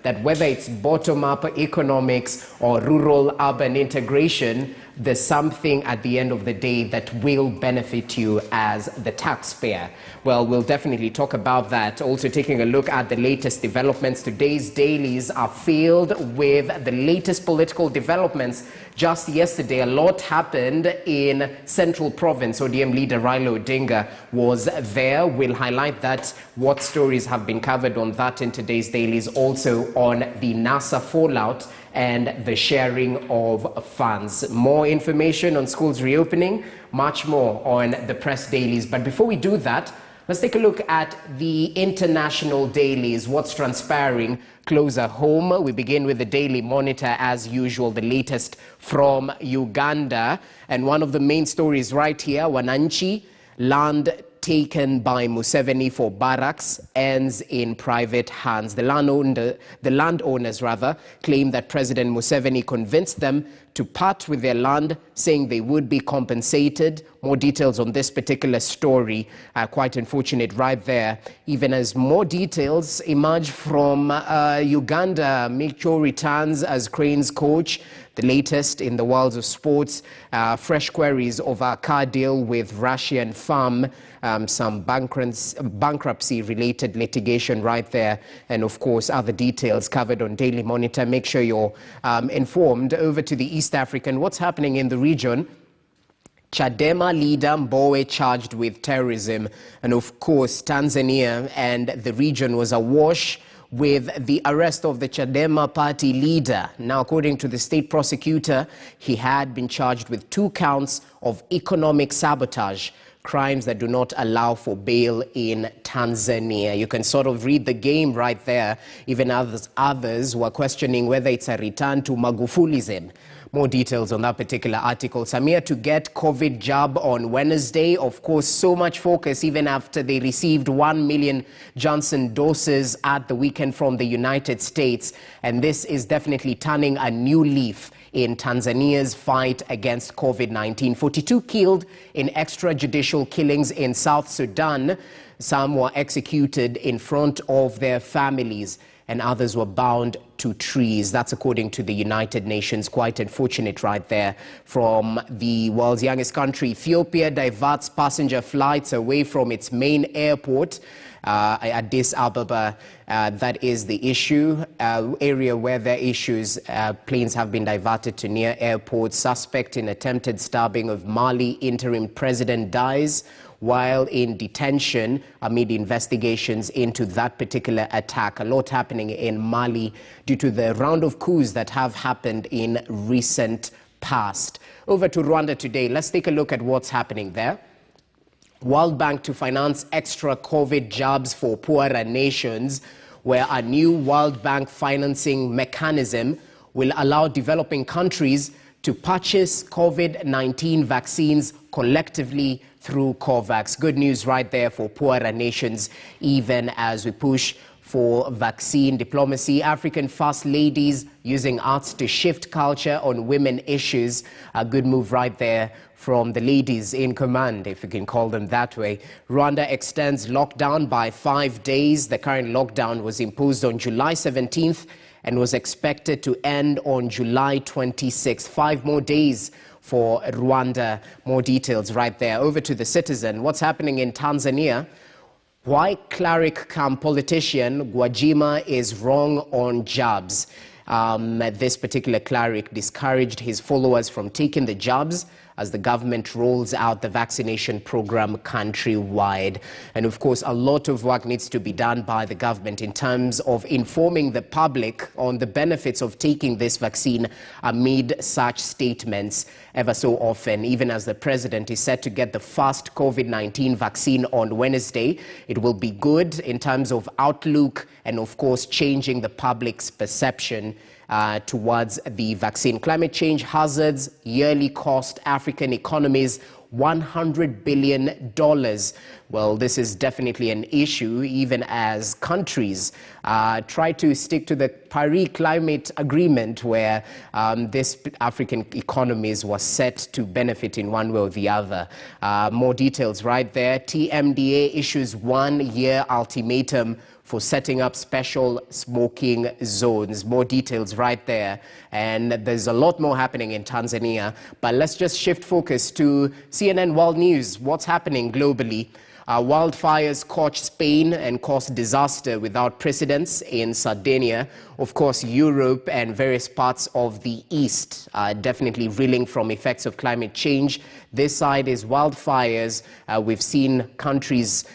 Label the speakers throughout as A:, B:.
A: that whether it's bottom-up economics or rural-urban integration, there's something at the end of the day that will benefit you as the taxpayer. Well, we'll definitely talk about that. Also taking a look at the latest developments. Today's dailies are filled with the latest political developments. Just yesterday, a lot happened in Central Province. ODM leader Raila Odinga was there. We'll highlight that, what stories have been covered on that in today's dailies. Also on the NASA fallout and the sharing of funds. More information on schools reopening, much more on the press dailies. But before we do that, let's take a look at the international dailies, what's transpiring closer home. We begin with the Daily Monitor as usual, the latest from Uganda. And one of the main stories right here, Wananchi, land taken by Museveni for barracks ends in private hands. The landowners claim that President Museveni convinced them to part with their land, saying they would be compensated. More details on this particular story, quite unfortunate right there. Even as more details emerge from Uganda, Micho returns as Cranes coach. The latest in the world of sports, fresh queries over a car deal with Russian firm, some bankruptcy-related litigation right there, and of course other details covered on Daily Monitor. Make sure you're informed. Over to the East African, what's happening in the region? Chadema leader Mbowe charged with terrorism, and of course Tanzania and the region was awash with the arrest of the Chadema party leader. Now, according to the state prosecutor, he had been charged with 2 counts of economic sabotage, crimes that do not allow for bail in Tanzania. You can sort of read the game right there. Even others were questioning whether it's a return to Magufulism. More details on that particular article. Samia to get COVID jab on Wednesday. Of course, so much focus even after they received 1 million Johnson doses at the weekend from the United States. And this is definitely turning a new leaf in Tanzania's fight against COVID-19. 42 killed in extrajudicial killings in South Sudan. Some were executed in front of their families, and others were bound to trees. That's according to the United Nations. Quite unfortunate right there. From the world's youngest country, Ethiopia diverts passenger flights away from its main airport, Addis Ababa. That is the issue. Area where there are issues, planes have been diverted to near airports. Suspect in attempted stabbing of Mali interim president dies while in detention amid investigations into that particular attack. A lot happening in Mali due to the round of coups that have happened in recent past. Over to Rwanda today. Let's take a look at what's happening there. World Bank to finance extra COVID jobs for poorer nations, where a new World Bank financing mechanism will allow developing countries to purchase COVID-19 vaccines collectively through COVAX. Good news right there for poorer nations, even as we push for vaccine diplomacy. African first ladies using arts to shift culture on women issues. A good move right there from the ladies in command, if you can call them that way. Rwanda extends lockdown by 5 days. The current lockdown was imposed on July 17th and was expected to end on July 26th. 5 more days for Rwanda. More details right there. Over to the Citizen. What's happening in Tanzania? Why cleric come politician Gwajima is wrong on jabs. This particular cleric discouraged his followers from taking the jabs as the government rolls out the vaccination program countrywide. And of course, a lot of work needs to be done by the government in terms of informing the public on the benefits of taking this vaccine amid such statements ever so often. Even as the president is set to get the first COVID-19 vaccine on Wednesday, it will be good in terms of outlook and of course changing the public's perception towards the vaccine. Climate change hazards yearly cost African economies $100 billion. Well, this is definitely an issue, even as countries try to stick to the Paris Climate Agreement, where this African economies were set to benefit in one way or the other. More details right there. TMDA issues 1-year ultimatum for setting up special smoking zones. More details right there. And there's a lot more happening in Tanzania. But let's just shift focus to CNN World News. What's happening globally? Wildfires scorched Spain and caused disaster without precedents in Sardinia. Of course, Europe and various parts of the East are definitely reeling from effects of climate change. This side is wildfires. We've seen countries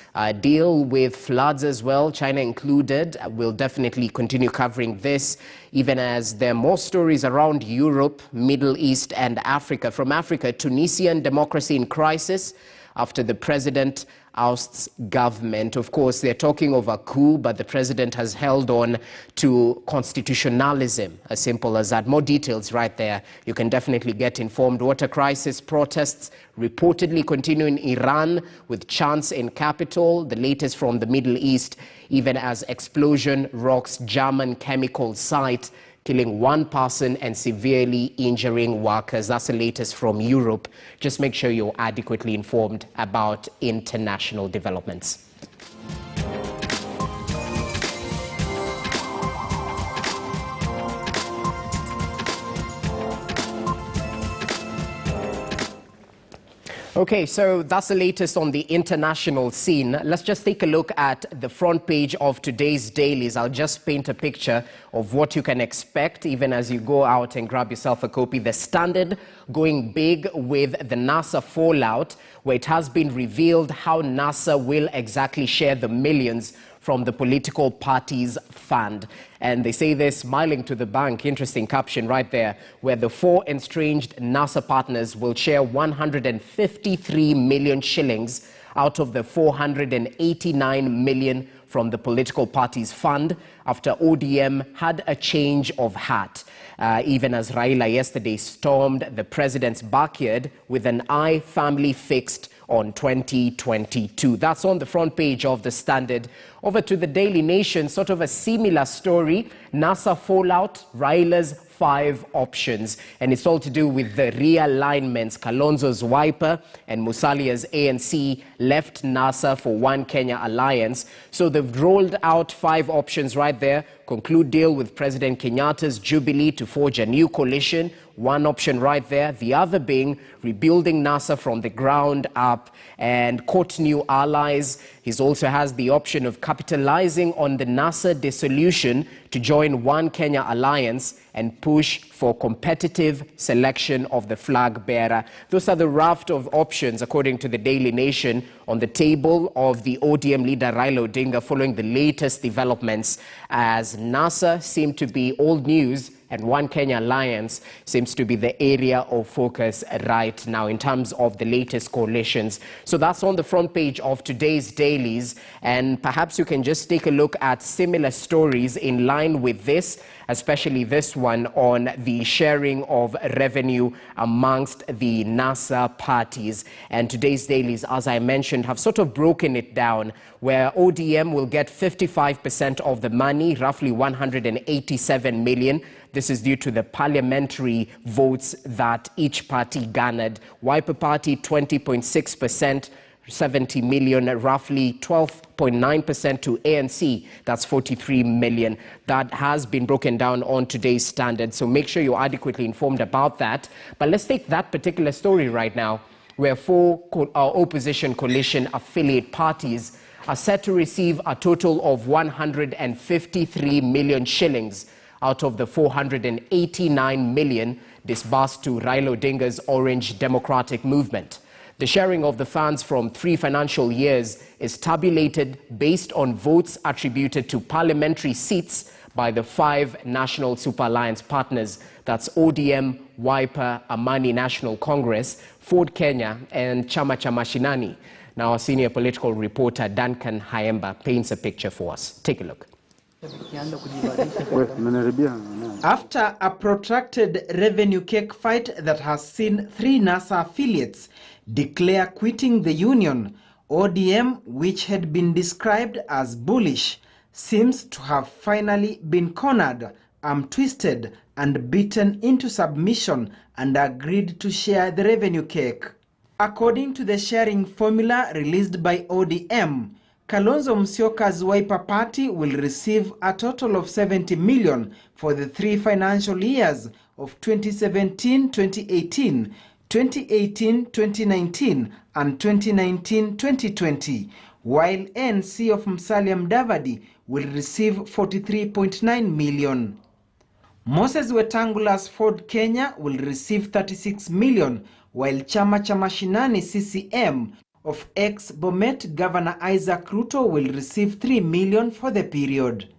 A: deal with floods as well, China included. We'll definitely continue covering this, even as there are more stories around Europe, Middle East, and Africa. From Africa, Tunisian democracy in crisis after the president ousts government. Of course, they're talking of a coup, but the president has held on to constitutionalism, as simple as that. More details right there. You can definitely get informed. Water crisis protests reportedly continue in Iran with chants in capital. The latest from the Middle East, even as explosion rocks German chemical site, killing one person and severely injuring workers. That's the latest from Europe. Just make sure you're adequately informed about international developments. Okay, so that's the latest on the international scene. Let's just take a look at the front page of today's dailies. I'll just paint a picture of what you can expect even as you go out and grab yourself a copy. The Standard going big with the NASA fallout, where it has been revealed how NASA will exactly share the millions from the political party's fund. And they say they're smiling to the bank. Interesting caption right there, where the 4 estranged NASA partners will share 153 million shillings out of the 489 million from the political party's fund after ODM had a change of heart. Even as Raila yesterday stormed the president's backyard with an eye firmly fixed on 2022. That's on the front page of the Standard. Over to the Daily Nation, sort of a similar story. NASA fallout, Raila's 5 options. And it's all to do with the realignments. Kalonzo's Wiper and Musalia's ANC left NASA for One Kenya Alliance. So they've rolled out 5 options right there. Conclude deal with President Kenyatta's Jubilee to forge a new coalition. One option right there. The other being rebuilding NASA from the ground up and court new allies. He also has the option of capitalizing on the NASA dissolution to join One Kenya Alliance and push for competitive selection of the flag bearer. Those are the raft of options, according to the Daily Nation, on the table of the ODM leader Raila Odinga following the latest developments, as NASA seem to be old news and One Kenya Alliance seems to be the area of focus right now in terms of the latest coalitions. So that's on the front page of today's dailies, and perhaps you can just take a look at similar stories in line with this, especially this one on the sharing of revenue amongst the NASA parties. And today's dailies, as I mentioned, have sort of broken it down, where ODM will get 55% of the money, roughly 187 million. This is due to the parliamentary votes that each party garnered. Wiper Party, 20.6%, 70 million, roughly 12.9% to ANC. That's 43 million. That has been broken down on today's Standard. So make sure you're adequately informed about that. But let's take that particular story right now, where 4 opposition coalition affiliate parties are set to receive a total of 153 million shillings out of the 489 million disbursed to Raila Odinga's Orange Democratic Movement. The sharing of the funds from 3 financial years is tabulated based on votes attributed to parliamentary seats by the 5 National Super Alliance partners. That's ODM, Wiper, Amani National Congress, Ford Kenya, and Chama cha Mashinani. Now, our senior political reporter Duncan Haemba paints a picture for us. Take a look.
B: After a protracted revenue cake fight that has seen 3 NASA affiliates declare quitting the union, ODM, which had been described as bullish, seems to have finally been cornered, twisted and beaten into submission and agreed to share the revenue cake. According to the sharing formula released by ODM, Kalonzo Musyoka's Wiper Party will receive a total of 70 million for the 3 financial years of 2017-2018, 2018-2019 and 2019-2020, while ANC of Musalia Mudavadi will receive 43.9 million. Moses Wetangula's Ford Kenya will receive 36 million, while Chama cha Mashinani CCM of ex-Bomet Governor Isaac Ruto will receive 3 million for the period.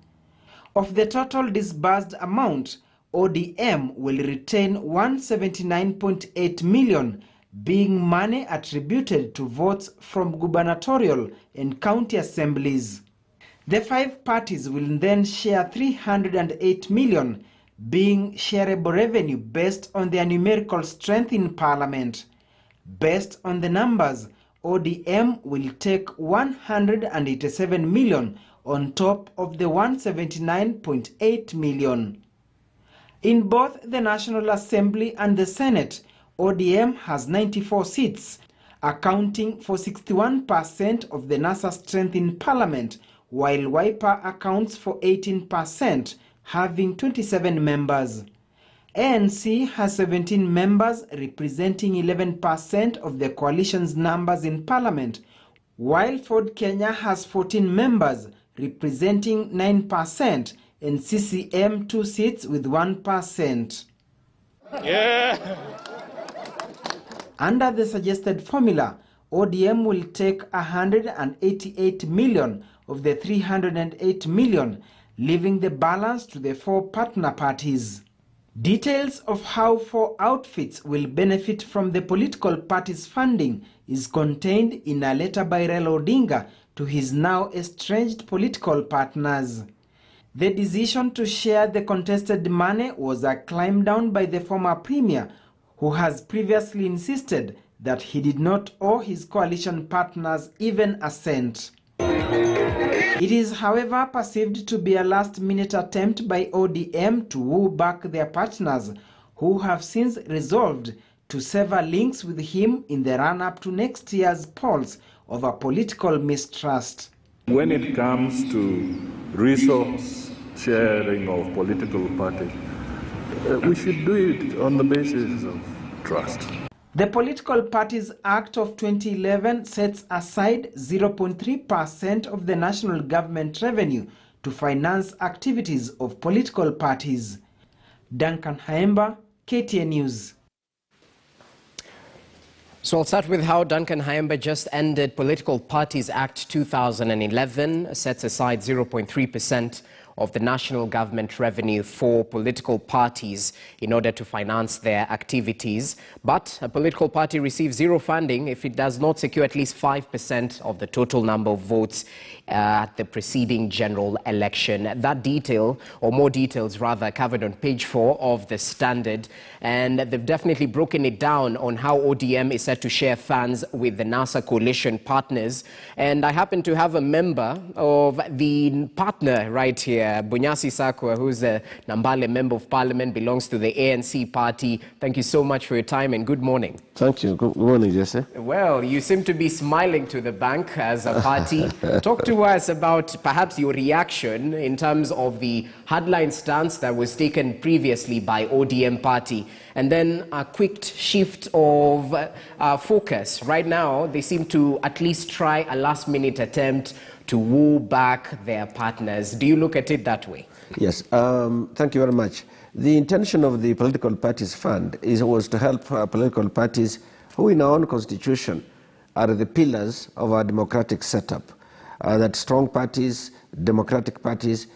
B: Of the total disbursed amount, ODM will retain 179.8 million, being money attributed to votes from gubernatorial and county assemblies. The 5 parties will then share 308 million, being shareable revenue based on their numerical strength in Parliament. Based on the numbers, ODM will take 187 million on top of the 179.8 million. In both the National Assembly and the Senate, ODM has 94 seats, accounting for 61% of the NASA strength in Parliament, while Wiper accounts for 18%, having 27 members. ANC has 17 members, representing 11% of the coalition's numbers in Parliament, while Ford Kenya has 14 members, representing 9%, and CCM 2 seats with 1%. Yeah. Under the suggested formula, ODM will take 188 million of the 308 million, leaving the balance to the 4 partner parties. Details of how 4 outfits will benefit from the political party's funding is contained in a letter by Raila Odinga to his now estranged political partners. The decision to share the contested money was a climb down by the former premier, who has previously insisted that he did not owe his coalition partners even a cent. It is, however, perceived to be a last-minute attempt by ODM to woo back their partners, who have since resolved to sever links with him in the run-up to next year's polls over political mistrust.
C: When it comes to resource sharing of political parties, we should do it on the basis of trust.
B: The Political Parties Act of 2011 sets aside 0.3% of the national government revenue to finance activities of political parties. Duncan Haemba, KTN News.
A: So I'll start with how Duncan Haemba just ended. Political Parties Act 2011 sets aside 0.3% of the national government revenue for political parties in order to finance their activities. But a political party receives zero funding if it does not secure at least 5% of the total number of votes at the preceding general election. That detail, or more details rather, covered on page 4 of the Standard. And they've definitely broken it down on how ODM is set to share funds with the NASA coalition partners. And I happen to have a member of the partner right here, Bunyasi Sakwa, who's a Nambale Member of Parliament, belongs to the ANC party. Thank you so much for your time and good morning.
D: Thank you. Good morning, Jesse.
A: Well, you seem to be smiling to the bank as a party. Talk to us about perhaps your reaction in terms of the hardline stance that was taken previously by ODM party, and then a quick shift of focus. Right now, they seem to at least try a last-minute attempt to woo back their partners. Do you look at it that way?
D: Yes. Thank you very much. The intention of the Political Parties Fund was to help political parties who in our own constitution are the pillars of our democratic setup. That strong parties, democratic parties,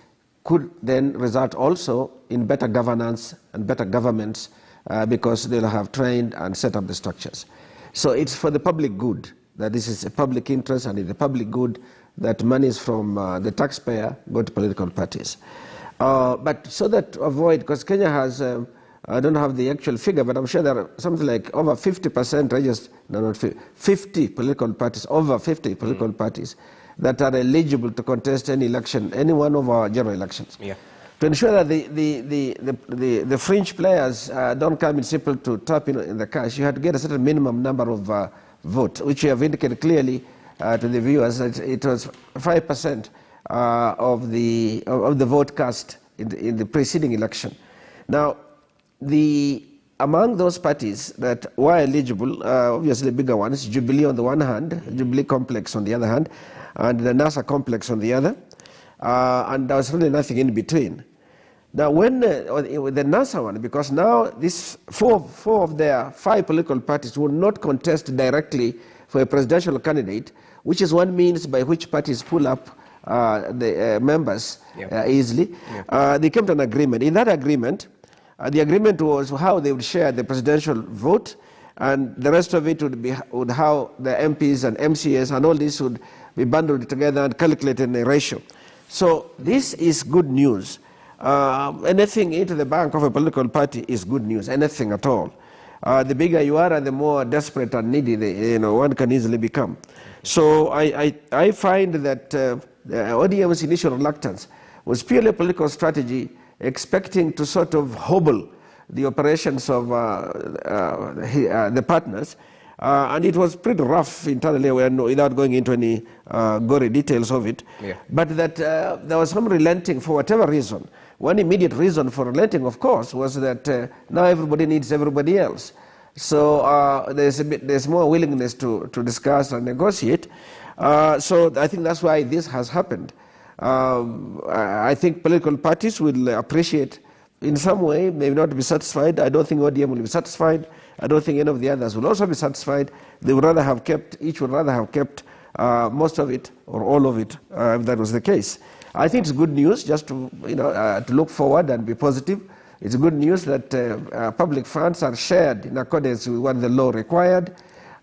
D: could then result also in better governance and better governments because they'll have trained and set up the structures. So it's for the public good, that this is a public interest, and in the public good that monies from the taxpayer go to political parties. But so that to avoid, because Kenya has, I don't have the actual figure, but I'm sure there are something like over 50% registered, no, not 50 political parties, over 50 political parties that are eligible to contest any election, any one of our general elections.
A: Yeah.
D: To ensure that the fringe players don't come in simple to tap in the cash, you have to get a certain minimum number of votes, which you have indicated clearly to the viewers that it was 5% of the vote cast in the preceding election. Now, among those parties that were eligible, obviously the bigger ones, Jubilee on the one hand, Jubilee Complex on the other hand, and the NASA Complex on the other, and there was really nothing in between. Now, when with the NASA one, because now this four of their 5 political parties will not contest directly for a presidential candidate, which is one means by which parties pull up the members easily. They came to an agreement. In that agreement, the agreement was how they would share the presidential vote, and the rest of it would how the MPs and MCAs and all this would be bundled together and calculated in a ratio. So this is good news. Anything into the bank of a political party is good news, anything at all. The bigger you are and the more desperate and needy one can easily become. So I find that the ODM's initial reluctance was purely a political strategy, expecting to sort of hobble the operations of the partners. And it was pretty rough internally without going into any gory details of it. But that there was some relenting for whatever reason. One immediate reason for relenting, of course, was that now everybody needs everybody else. So there's more willingness to discuss and negotiate. So I think that's why this has happened. I think political parties will appreciate in some way, maybe not be satisfied. I don't think ODM will be satisfied. I don't think any of the others will also be satisfied. They would rather have kept, each would rather have kept most of it or all of it, if that was the case. I think it's good news just to, to look forward and be positive. It's good news that public funds are shared in accordance with what the law required.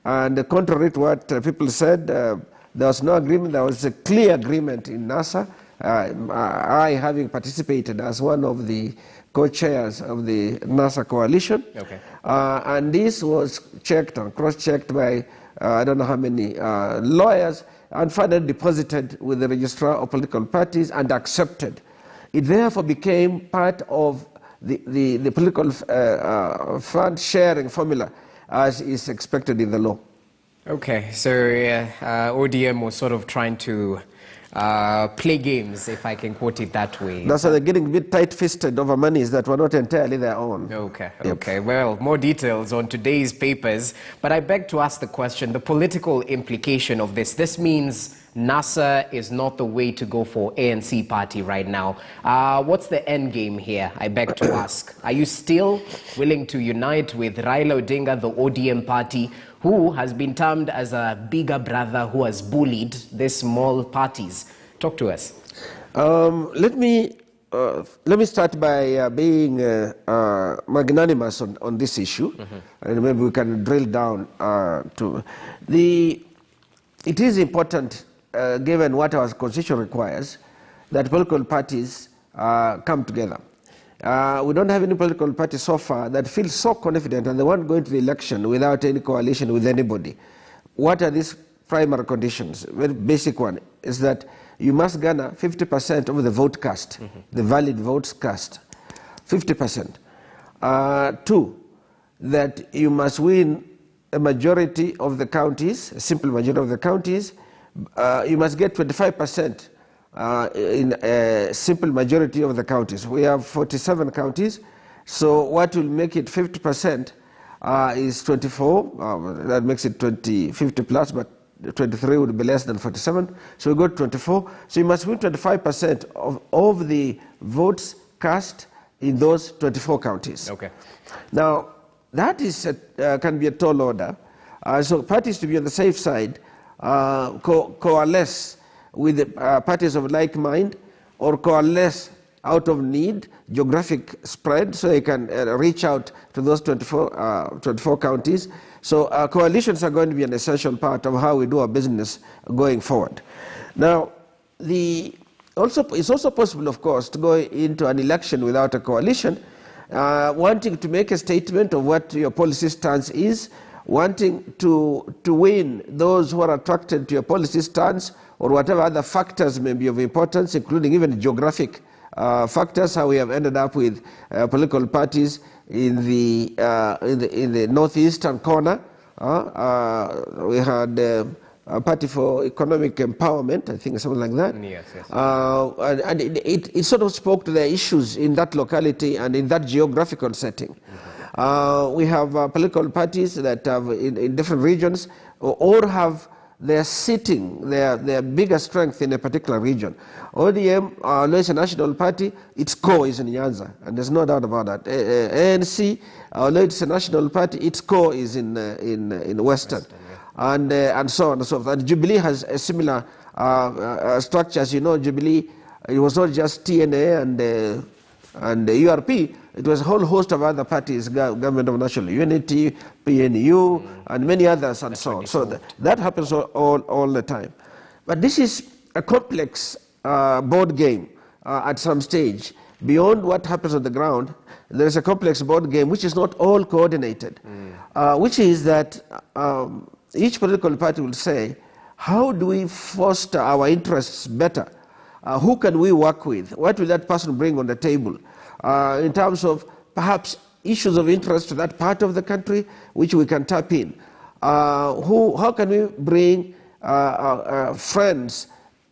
D: And contrary to what people said, there was no agreement. There was a clear agreement in NASA. I, having participated as one of the co-chairs of the NASA coalition, and this was checked and cross-checked by I don't know how many lawyers, and finally deposited with the registrar of political parties and accepted. It therefore became part of the political fund sharing formula as is expected in the law.
A: Okay, so ODM was sort of trying to play games, if I can quote it that way.
D: That's why they're getting a bit tight-fisted over monies that were not entirely their own.
A: Okay, okay. Well, more details on today's papers. But I beg to ask the question, the political implication of this. This means NASA is not the way to go for ANC party right now. What's the end game here, I beg to ask? Are you still willing to unite with Raila Odinga, the ODM party, who has been termed as a bigger brother who has bullied these small parties? Talk to us.
D: Let me start by being magnanimous on this issue, and maybe we can drill down to it is important, given what our constitution requires, that political parties come together. We don't have any political party so far that feels so confident and they want to go into the election without any coalition with anybody. What are these primary conditions? Very basic one is that you must garner 50% of the vote cast, the valid votes cast, 50%. 2, that you must win a majority of the counties, a simple majority of the counties. You must get 25% in a simple majority of the counties. We have 47 counties, so what will make it 50% is 24. That makes it 50 plus, but 23 would be less than 47. So we go to 24. So you must win 25% of the votes cast in those 24 counties.
A: Okay.
D: Now, that is can be a tall order. So parties, to be on the safe side, coalesce with parties of like mind, or coalesce out of need, geographic spread, so they can reach out to those 24 counties. So coalitions are going to be an essential part of how we do our business going forward. Now, it's also possible, of course, to go into an election without a coalition, wanting to make a statement of what your policy stance is, wanting to win those who are attracted to your policy stance, or whatever other factors may be of importance, including even geographic factors, how we have ended up with political parties in the northeastern corner. We had Party for Economic Empowerment, I think something like that.
A: Yes, yes.
D: And it sort of spoke to the issues in that locality and in that geographical setting. We have political parties that have in different regions or have their bigger strength in a particular region. ODM, Lois National Party, its core is in Nyanza, and there's no doubt about that. ANC, Lois National Party, its core is in Western, and so on and so forth. And Jubilee has a similar structure. As you know, Jubilee, it was not just TNA and the URP, it was a whole host of other parties, Government of National Unity, PNU, and many others, and so on. So that happens all the time. But this is a complex board game at some stage. Beyond what happens on the ground, there is a complex board game which is not all coordinated, which is that each political party will say, how do we foster our interests better? Who can we work with? What will that person bring on the table? In terms of perhaps issues of interest to that part of the country, which we can tap in. How can we bring friends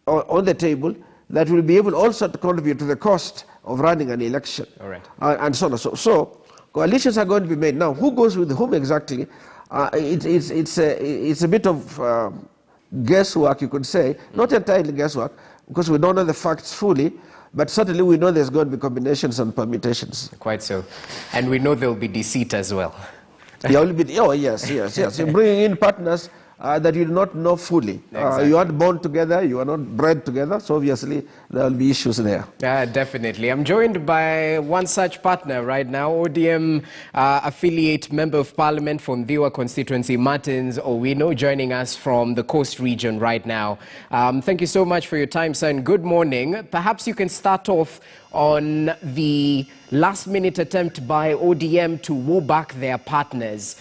D: on the table that will be able also to contribute to the cost of running an election?
A: All right.
D: And so on and so forth. So coalitions are going to be made. Now, who goes with whom exactly? It's a bit of guesswork, you could say. Not entirely guesswork, because we don't know the facts fully, but certainly we know there's going to be combinations and permutations.
A: Quite so. And we know there will be deceit as well.
D: There will be, oh, yes. You're bringing in partners that you do not know fully.
A: Exactly.
D: You aren't born together, you are not bred together, so obviously there will be issues there.
A: Definitely. I'm joined by one such partner right now, ODM affiliate Member of Parliament from Dhiwa constituency, Martins Owino, joining us from the Coast region right now. Thank you so much for your time, sir, and good morning. Perhaps you can start off on the last-minute attempt by ODM to woo back their partners.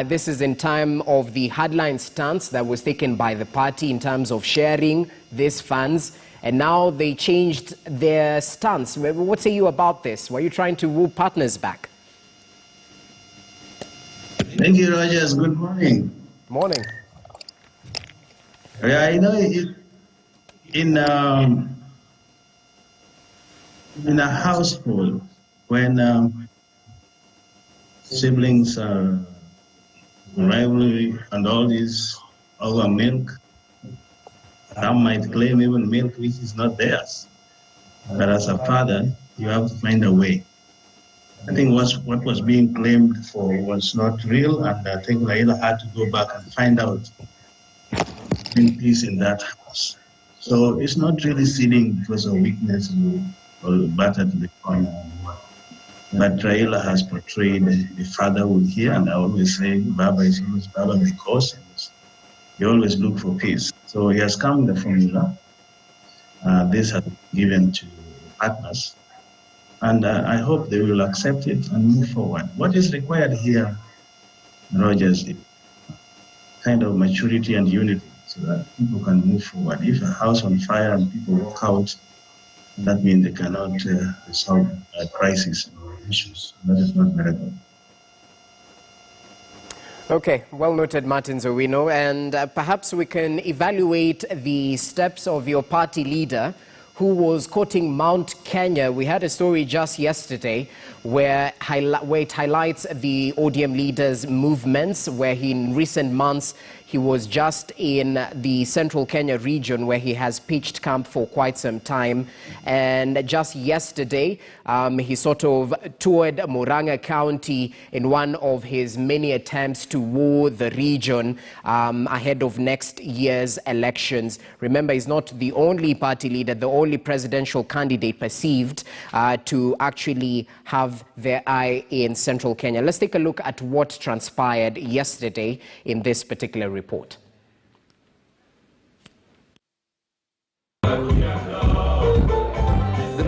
A: This is in time of the hardline stance that was taken by the party in terms of sharing these funds, and now they changed their stance. What say you about this? Were you trying to woo partners back?
E: Thank you, Rogers. Good morning.
A: Morning.
E: Yeah, you know, in a household, when siblings are rivalry and all this over milk, some might claim even milk which is not theirs. But as a father, you have to find a way. I think what was being claimed for was not real, and I think Raila had to go back and find out in peace in that house. So it's not really sitting because of weakness or batter to the corner. But Raila has portrayed the fatherhood here, and I always say Baba is always Baba because he always look for peace. So he has come with the formula. This has been given to partners, and I hope they will accept it and move forward. What is required here, Rogers, is kind of maturity and unity so that people can move forward. If a house on fire and people walk out, that means they cannot resolve a crisis or issues. That is not very good.
A: Okay, well noted, Martins Owino, and perhaps we can evaluate the steps of your party leader who was quoting Mount Kenya. We had a story just yesterday where it highlights the ODM leader's movements, where in recent months he was just in the central Kenya region where he has pitched camp for quite some time. And just yesterday, he sort of toured Murang'a County in one of his many attempts to woo the region ahead of next year's elections. Remember, he's not the only party leader, the only presidential candidate perceived to actually have their eye in central Kenya. Let's take a look at what transpired yesterday in this particular report.
F: The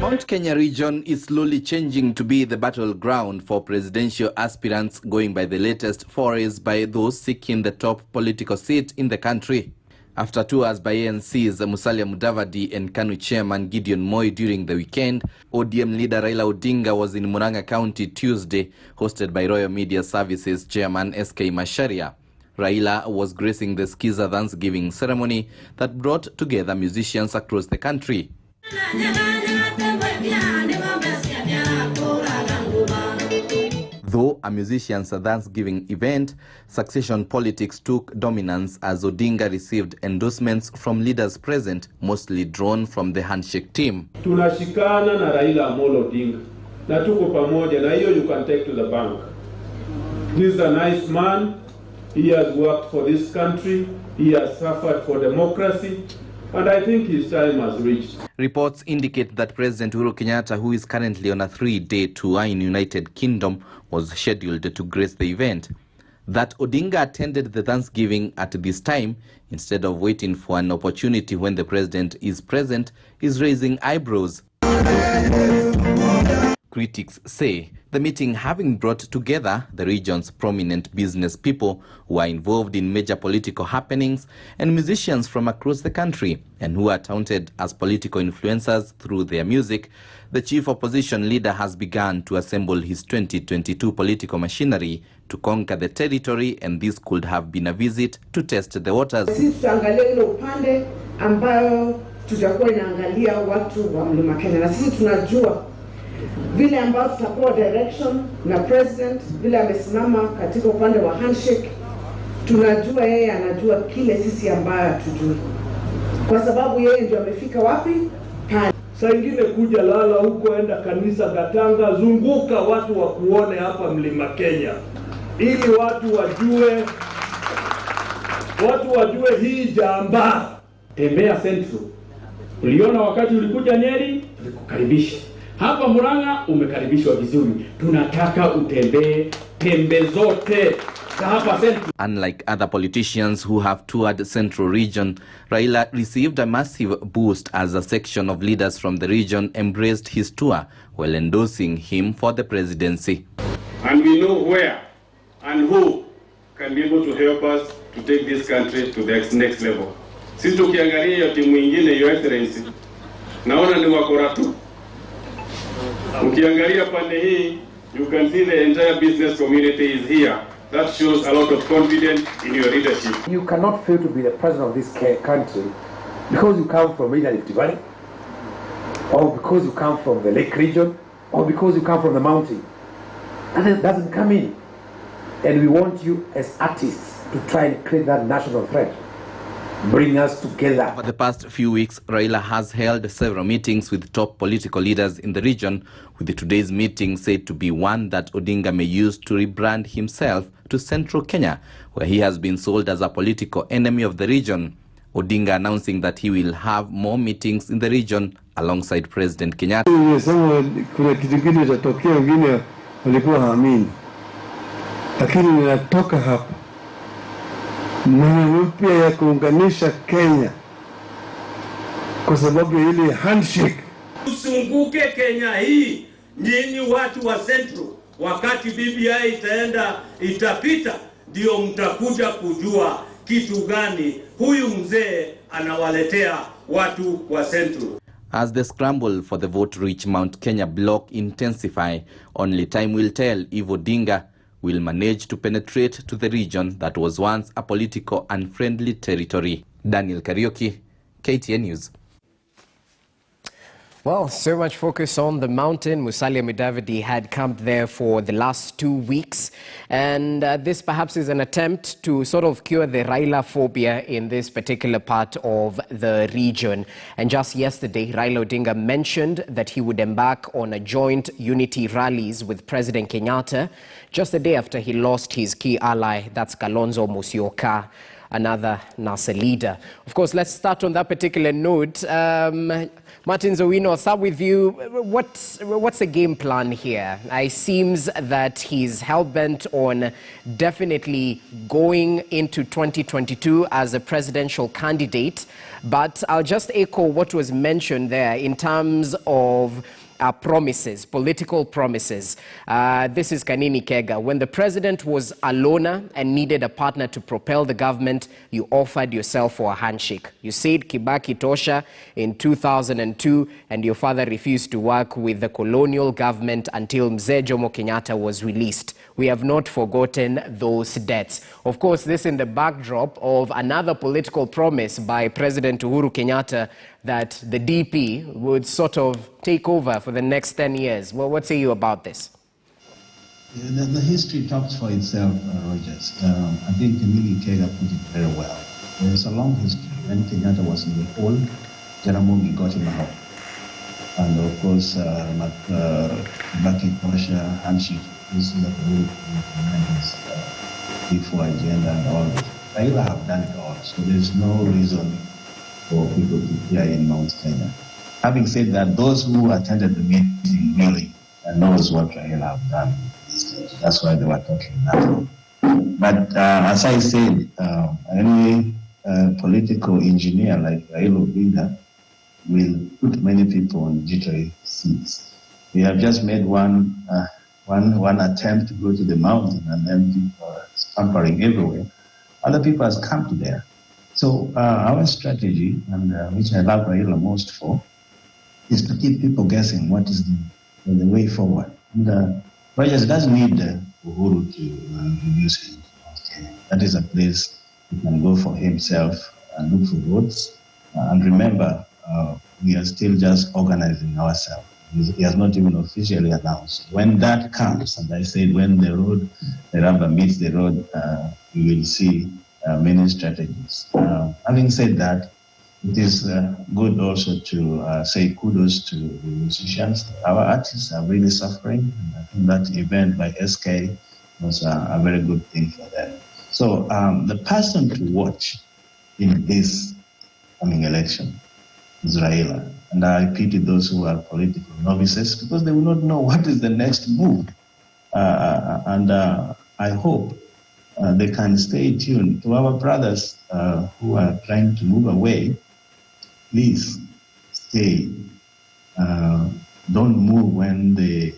F: Mount Kenya region is slowly changing to be the battleground for presidential aspirants, going by the latest forays by those seeking the top political seat in the country. After tours by ANC's Musalia Mudavadi and KANU chairman Gideon Moi during the weekend, ODM leader Raila Odinga was in Murang'a County Tuesday, hosted by Royal Media Services chairman SK Macharia. Raila was gracing the Skiza Thanksgiving ceremony that brought together musicians across the country. Though a musicians' Thanksgiving event, succession politics took dominance as Odinga received endorsements from leaders present, mostly drawn from the handshake team.
G: Tunashikana na Raila Amolo Odinga. Na tuko pamoja na hiyo you can take to the bank. He is a nice man. He has worked for this country. He has suffered for democracy. And I think his time has reached.
F: Reports indicate that President Uhuru Kenyatta, who is currently on a 3-day tour in United Kingdom, was scheduled to grace the event. That Odinga attended the Thanksgiving at this time, instead of waiting for an opportunity when the president is present, is raising eyebrows. Critics say the meeting having brought together the region's prominent business people who are involved in major political happenings and musicians from across the country and who are touted as political influencers through their music, the chief opposition leader has begun to assemble his 2022 political machinery to conquer the territory, and this could have been a visit to test the waters.
H: Sisi tutaangalia ile upande ambayo tutakuwa inaangalia watu wa Mlima Kenya, na sisi tunajua vile ambao tutakuwa direction na president vile amesimama katika upande wa handshake. Tunajua yeye anajua kile sisi ambayo hatujui, kwa sababu yeye ndio amefika wapi pale.
G: Saa ingine kuja lala huko, enda kanisa Gatanga, zunguka watu wa kuone hapa Mlima Kenya, ili watu wajue hii jamba. Tembea Central. Uliona wakati ulikuja Nyeri, tulikukaribisha. Hapa Murang'a umekaribishwa vizuri. Tunataka utembee pembe zote za hapa Central.
F: Unlike other politicians who have toured Central region, Raila received a massive boost as a section of leaders from the region embraced his tour while endorsing him for the presidency.
G: And we know where and who can be able to help us to take this country to the next level. Sisi tukiangalia hiyo timu nyingine, Your Excellency, naona ni wakora tu. Ukiangalia pande hii, you can see the entire business community is here. That shows a lot of confidence in your leadership.
I: You cannot fail to be the president of this country because you come from either Rift Valley, or because you come from the Lake region, or because you come from the mountain. And it doesn't come in. And we want you as artists to try and create that national thread. Bring us together.
F: For the past few weeks, Raila has held several meetings with top political leaders in the region, with today's meeting said to be one that Odinga may use to rebrand himself to Central Kenya, where he has been sold as a political enemy of the region. Odinga announcing that he will have more meetings in the region alongside President Kenyatta.
J: Kuna kitu kingine kitatokea, wengine walikuwa haamini, lakini ninatoka hapa na mpya ya kuunganisha Kenya kwa sababu ya ile handshake.
G: Usunguke Kenya hii, nyinyi watu wa Central, wakati BBI itapita, ndio mtakuja kujua kitu gani huyu mzee anawaletea watu wa Central.
F: As the scramble for the vote reach Mount Kenya block intensify, only time will tell if Odinga will manage to penetrate to the region that was once a political unfriendly territory. Daniel Kariuki, KTN News.
A: Well, so much focus on the mountain. Musalia Mudavadi had camped there for the last 2 weeks. And this perhaps is an attempt to sort of cure the Raila phobia in this particular part of the region. And just yesterday, Raila Odinga mentioned that he would embark on a joint unity rallies with President Kenyatta just a day after he lost his key ally, that's Kalonzo Musyoka, another NASA leader. Of course, let's start on that particular note. Martin Zowino, I'll start with you. What's the game plan here? It seems that he's hell-bent on definitely going into 2022 as a presidential candidate. But I'll just echo what was mentioned there in terms of promises, political promises. This is Kanini Kega. When the president was a loner and needed a partner to propel the government, you offered yourself for a handshake. You said Kibaki Tosha in 2002, and your father refused to work with the colonial government until Mzee Jomo Kenyatta was released. We have not forgotten those debts. Of course, this in the backdrop of another political promise by President Uhuru Kenyatta that the DP would sort of take over for the next 10 years. Well, what say you about this?
E: The history talks for itself, Rogers. I think Kanini Kega put it very well. There's a long history. When Kenyatta was in the hole, Jaramogi got him out. And of course, Kibaki Tosha, handshake, this is like a really before agenda and all this. Raila have done it all, so there's no reason for people to fear in Mount Kenya. Having said that, those who attended the meeting really knows what Raila have done. That's why they were talking that. But as I said, any political engineer like Raila Odinga will put many people on jittery seats. We have just made one attempt to go to the mountain, and then people are scampering everywhere. Other people have come to there. So our strategy, and which I love Raila most for, is to keep people guessing what is the way forward. And Rogers doesn't need Uhuru to introduce him. Okay. That is a place he can go for himself and look for votes. And remember, we are still just organizing ourselves. He has not even officially announced. When that comes, and I said when the rubber meets the road, we will see many strategies. Having said that, it is good also to say kudos to the musicians. Our artists are really suffering, and I think that event by SK was a very good thing for them. So the person to watch in this coming election is Raila. And I pity those who are political novices because they will not know what is the next move. And I hope they can stay tuned. To our brothers who are trying to move away, please stay. Don't move when the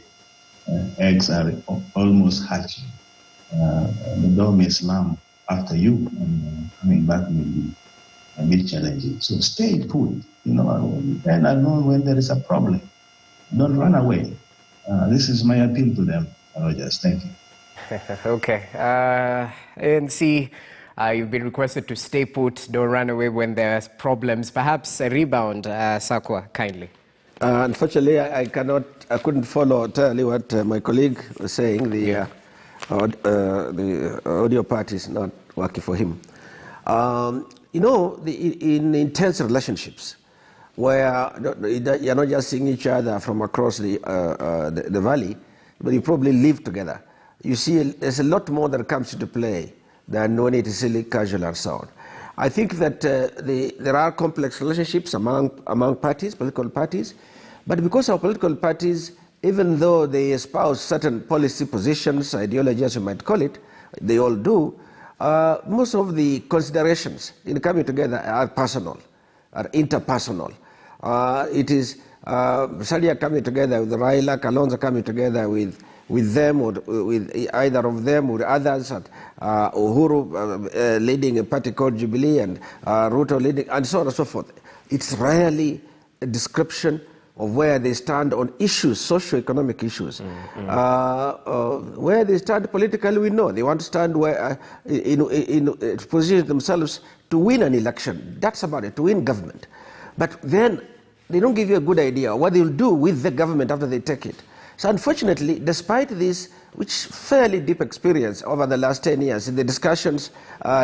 E: eggs are almost hatching. The door may slam after you, and coming back may be a bit challenging. So stay put. You know, and I know when there is a problem. Don't run away. This is my appeal to them, Rogers. Thank you.
A: Okay. ANC, you've been requested to stay put, don't run away when there's problems. Perhaps a rebound, Sakwa, kindly.
D: Unfortunately, I couldn't follow entirely what my colleague was saying. The audio part is not working for him. You know, in intense relationships, where you're not just seeing each other from across the valley, but you probably live together. You see, there's a lot more that comes into play than when it is silly, casual, and so on. I think that there are complex relationships among parties, political parties, but because our political parties, even though they espouse certain policy positions, ideology, as you might call it, they all do, most of the considerations in coming together are personal, are interpersonal. It is Salia coming together with Raila, Kalonzo coming together with them, or with either of them or others, Uhuru leading a party called Jubilee, and Ruto leading, and so on and so forth. It's rarely a description of where they stand on issues, socio-economic issues. Where they stand politically, we know. They want to stand where, position themselves to win an election. That's about it, to win government. But then they don't give you a good idea of what they'll do with the government after they take it. So unfortunately, despite this, which fairly deep experience over the last 10 years in the discussions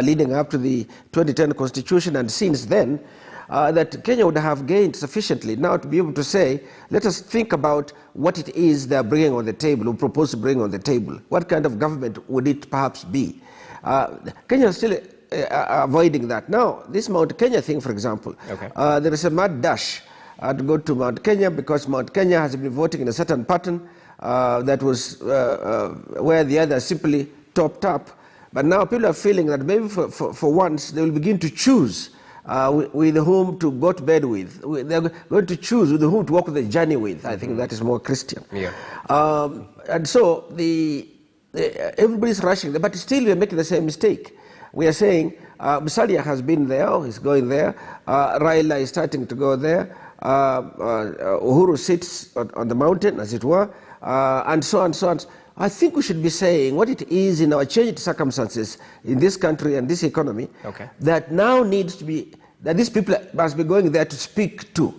D: leading up to the 2010 Constitution and since then, that Kenya would have gained sufficiently now to be able to say, let us think about what it is they're bringing on the table, or propose to bring on the table. What kind of government would it perhaps be? Kenya is still avoiding that. Now, this Mount Kenya thing, for example, there is a mad dash to go to Mount Kenya because Mount Kenya has been voting in a certain pattern that was where the others simply topped up. But now people are feeling that maybe for once they will begin to choose with whom to go to bed with. They're going to choose with whom to walk the journey with. I think that is more Christian.
A: Yeah.
D: And so everybody's rushing there, but still we're making the same mistake. We are saying Musalia has been there, he's going there. Raila is starting to go there. Uhuru sits on the mountain, as it were, and so on and so on. I think we should be saying what it is in our changed circumstances in this country and this economy that now needs to be, that these people must be going there to speak to.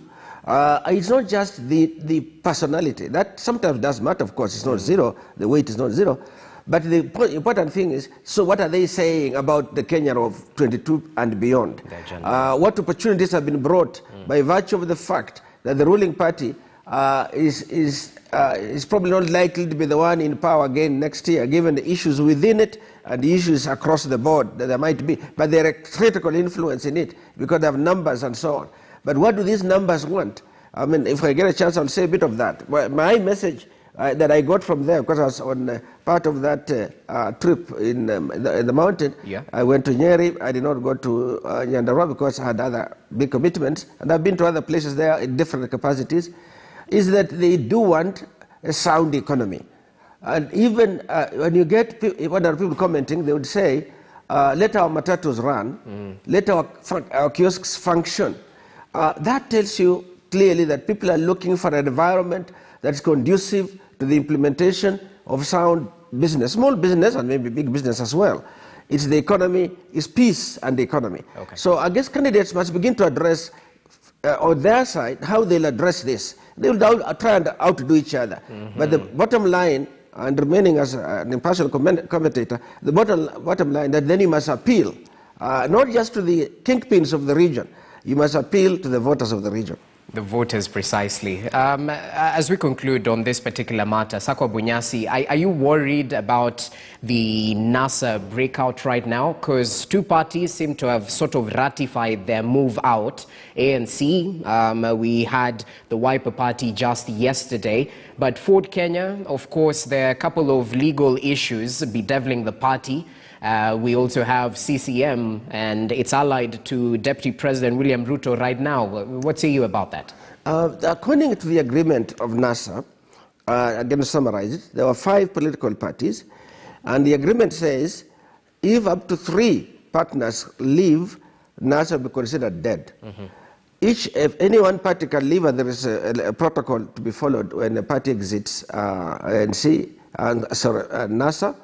D: It's not just the personality. That sometimes does matter, of course. It's not zero. The weight is not zero. But the important thing is, so what are they saying about the Kenya of 22 and beyond? What opportunities have been brought by virtue of the fact that the ruling party is probably not likely to be the one in power again next year, given the issues within it and the issues across the board that there might be. But there are critical influence in it because they have numbers and so on. But what do these numbers want? I mean, if I get a chance, I'll say a bit of that. My message that I got from there, because I was on part of that trip in the mountain. I went to Nyeri. I did not go to Nyandarua because I had other big commitments. And I've been to other places there in different capacities. Is that they do want a sound economy. And even when you get people commenting, they would say, let our matatus run, let our kiosks function. That tells you clearly that people are looking for an environment that's conducive to the implementation of sound business, small business and maybe big business as well. It's the economy, it's peace and the economy. So I guess candidates must begin to address on their side how they'll address this. They will try and outdo each other. But the bottom line, and remaining as an impartial commentator, the bottom line that then you must appeal, not just to the kingpins of the region, you must appeal to the voters of the region.
A: The voters, precisely. As we conclude on this particular matter, Sakwa Bunyasi, are you worried about the NASA breakout right now? Because two parties seem to have sort of ratified their move out. ANC, we had the Wiper Party just yesterday. But Ford Kenya, of course, there are a couple of legal issues bedeviling the party. We also have CCM, and it's allied to Deputy President William Ruto right now. What say you about that?
D: According to the agreement of NASA, again to summarize it, there were 5 political parties, and the agreement says if up to 3 partners leave, NASA will be considered dead. If any one party can leave, and there is a protocol to be followed when a party exits ANC and NASA.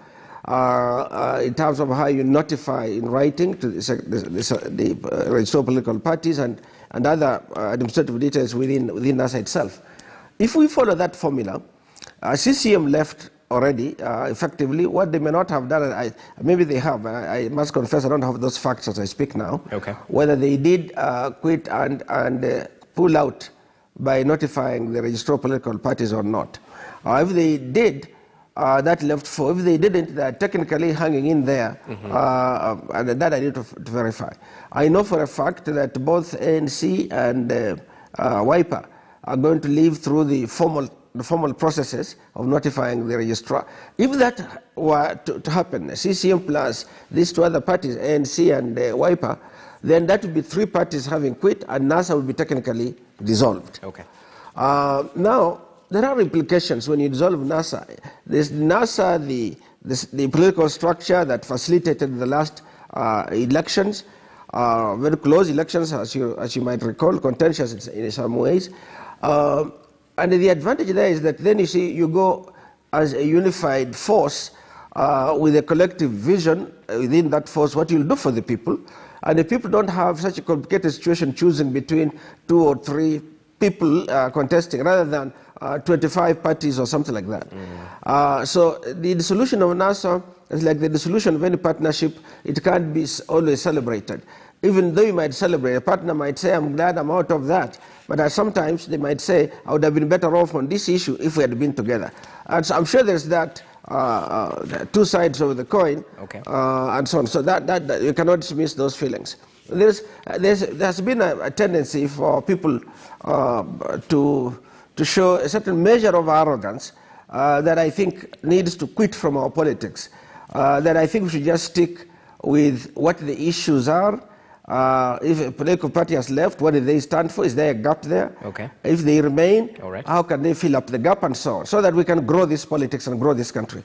D: In terms of how you notify in writing to the registered political parties and other administrative details within NASA itself. If we follow that formula, CCM left already, effectively. What they may not have done, maybe they have, I must confess I don't have those facts as I speak now, whether they did quit and pull out by notifying the registered political parties or not. If they did, that left 4. If they didn't, they're technically hanging in there, and that I need to verify. I know for a fact that both ANC and Wiper are going to leave through the formal processes of notifying the registrar. If that were to happen, CCM plus these 2 other parties, ANC and Wiper, then that would be 3 parties having quit, and NASA would be technically dissolved. Now, there are implications when you dissolve NASA. There's NASA, the political structure that facilitated the last elections, very close elections, as you might recall, contentious in some ways. And the advantage there is that then you see you go as a unified force with a collective vision within that force, what you'll do for the people. And the people don't have such a complicated situation choosing between 2 or 3 people contesting rather than 25 parties or something like that. So the dissolution of NASA is like the dissolution of any partnership. It can't be always celebrated. Even though you might celebrate, a partner might say, I'm glad I'm out of that. But sometimes they might say, I would have been better off on this issue if we had been together. And so I'm sure there's that 2 sides of the coin, and so on. So that you cannot dismiss those feelings. There's been a tendency for people to show a certain measure of arrogance that I think needs to quit from our politics. That I think we should just stick with what the issues are If a political party has left, what do they stand for? Is there a gap there?
A: Okay.
D: If they remain,
A: All right.
D: how can they fill up the gap and so on, so that we can grow this politics and grow this country?